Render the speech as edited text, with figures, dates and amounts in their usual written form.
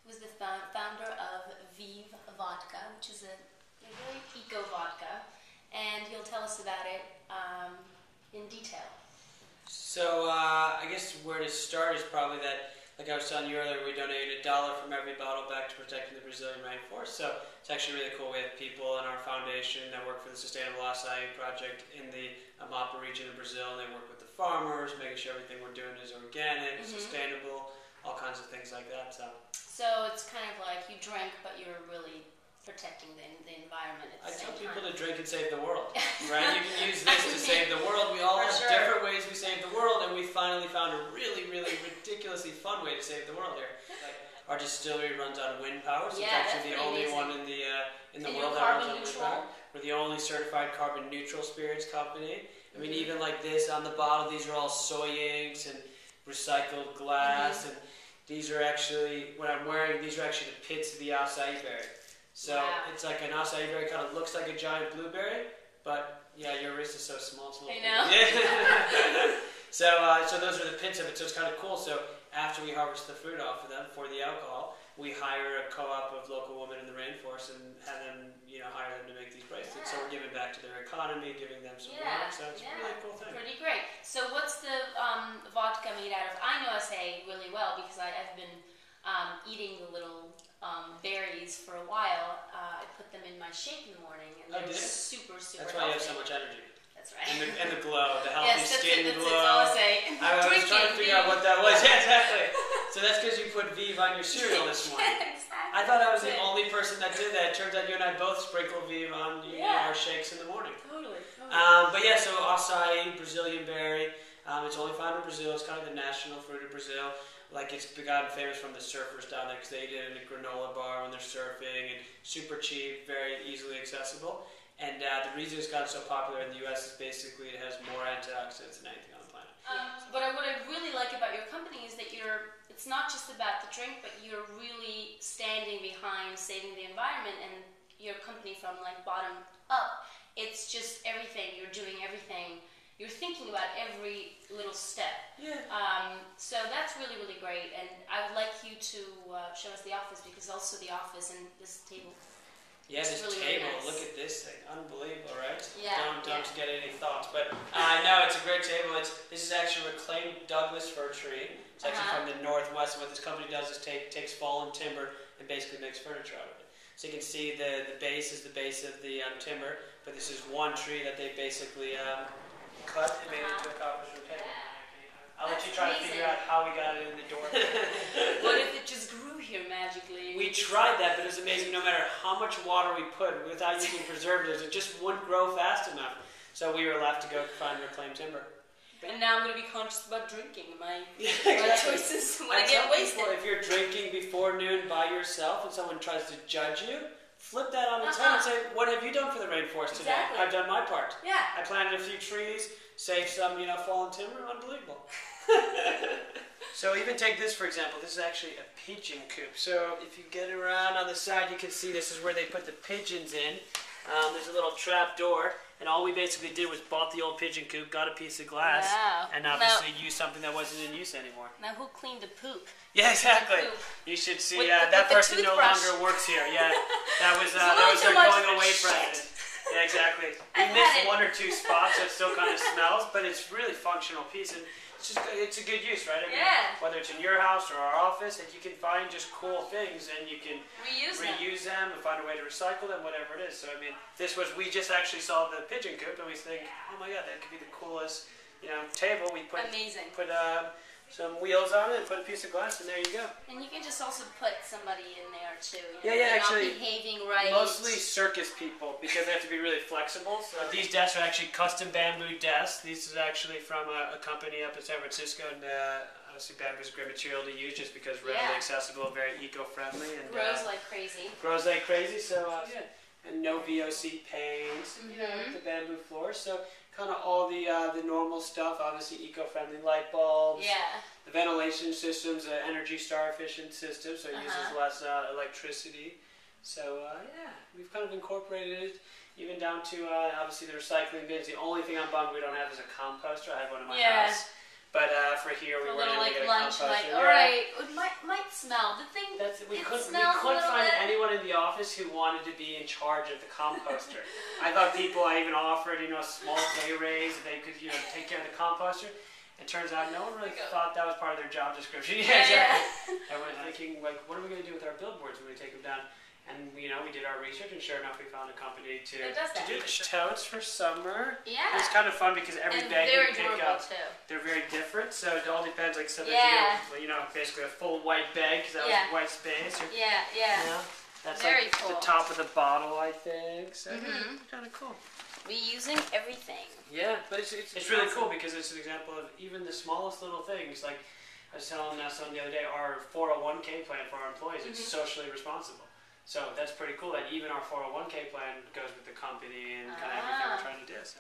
who's the founder of Veev Vodka, which is a very eco vodka, and he'll tell us about it in detail. So I guess where to start is probably that, like I was telling you earlier, we donated $1 from every bottle back to protecting the Brazilian rainforest. So it's actually really cool. We have people in our foundation that work for the Sustainable Acai Project in the Amapa region of Brazil. They work with the farmers, making sure everything we're doing is organic, sustainable, all kinds of things like that. So it's kind of like you drink, but you're really protecting the environment at the same time. I tell people to drink and save the world, right? You can use this to save the world. We all have different ways we save the world, and we finally found a really, really ridiculously fun way to save the world here. Our distillery runs on wind power, so it's actually the only one in the world that runs on wind power. We're the only certified carbon neutral spirits company. I mean, even like this on the bottle, these are all soy inks and recycled glass, and these are actually, what I'm wearing, these are actually the pits of the acai berry. So it's like an acai berry, kind of looks like a giant blueberry, but yeah, your wrist is so small. It's a little So those are the pits of it. So it's kind of cool. So after we harvest the fruit off of them for the alcohol, we hire a co-op of local women in the rainforest and have them, hire them to make these bracelets. So we're giving back to their economy, giving them some work. So it's a really cool thing. Pretty great. So what's the vodka made out of? I know acai really well because I've been eating the little berries for a while. I put them in my shake in the morning, and they're super, super That's why you have so much energy. That's right. And the glow, the healthy skin glow. That's all I say. I was trying to figure out what that was. Yeah, exactly. So that's because you put Veev on your cereal this morning. Exactly. I thought I was the only person that did that. It turns out you and I both sprinkle Veev on our shakes in the morning. Totally. But yeah, so acai, Brazilian berry. It's only found in Brazil. It's kind of the national fruit of Brazil. Like, it's gotten famous from the surfers down there because they eat it in a granola bar when they're surfing, and super cheap, very easily accessible. And the reason it's gotten so popular in the U.S. is basically it has more antioxidants than anything on the planet. But what I really like about your company is that it's not just about the drink, but you're really standing behind saving the environment, and your company from like bottom up, it's just everything. You're doing everything. You're thinking about every little step. Yeah. So that's really, really great. And I would like you to show us the office, because also the office and this table. Yeah, this really, table. really nice. Look at this thing. Unbelievable, right? Yeah. Don't get any thoughts. But no, it's a great table. This is actually reclaimed Douglas fir tree. It's actually from the Northwest. And what this company does is takes fallen timber and basically makes furniture out of it. So you can see the base is the base of the timber, but this is one tree that they basically cut and made into a copper table. I'll let you try to figure out how we got it in the door. What if it just grew here magically? We tried that, but it was amazing. No matter how much water we put, without using preservatives, it just wouldn't grow fast enough. So we were left to go find reclaimed timber. And now I'm going to be conscious about drinking my choices when I get wasted. People, if you're drinking before noon by yourself and someone tries to judge you, flip that on its head and say, what have you done for the rainforest today? I've done my part. Yeah. I planted a few trees, saved some, fallen timber. Unbelievable. So even take this, for example. This is actually a pigeon coop. So if you get around on the side, you can see this is where they put the pigeons in. There's a little trap door. And all we basically did was bought the old pigeon coop, got a piece of glass, and obviously used something that wasn't in use anymore. Now who cleaned the poop? Yeah, exactly. You should see that person no longer works here. Yeah, that was their going away present. Yeah, exactly. We missed one or two spots, so it still kind of smells, but it's really functional piece, and it's a good use, right? I mean, whether it's in your house or our office, and you can find just cool things, and you can reuse them and find a way to recycle them, whatever it is. So I mean, we just actually saw the pigeon coop, and we think, oh my god, that could be the coolest, table. We put some wheels on it and put a piece of glass, and there you go. And you can just also put somebody in there too. Actually, not behaving right. Mostly circus people, because they have to be really flexible. So these desks are actually custom bamboo desks. These is actually from a company up in San Francisco, and obviously bamboo is a great material to use just because readily accessible, very eco-friendly, and grows like crazy. Grows like crazy. So and no VOC panes. The bamboo floors. So kind of all the normal stuff, obviously eco-friendly light bulbs, the ventilation systems, Energy Star efficient system, so it uses less electricity. So we've kind of incorporated it even down to obviously the recycling bins. The only thing I'm bummed we don't have is a composter. I have one in my house. But for here, we were like going to get a lunch, composter. like, alright, it might smell. The thing, we it couldn't smells find bit. anyone in the office who wanted to be in charge of the composter. I thought I even offered, a small pay raise if they could, take care of the composter. It turns out no one really thought that was part of their job description. Yeah, exactly. Everyone's thinking, like, what are we going to do with our billboards when we take them down? And, we did our research, and sure enough, we found a company to do totes for summer. Yeah. It's kind of fun because every bag you pick up, too. they're very different, so it all depends. Like, so there's, basically a full white bag because that was white space. Or, that's very like cool. the top of the bottle, I think. So, kind of cool. Reusing everything. Yeah, but it's really cool because it's an example of even the smallest little things. Like, I was telling someone the other day, our 401k plan for our employees, it's socially responsible. So that's pretty cool that even our 401k plan goes with the company and kind of everything we're trying to do. So.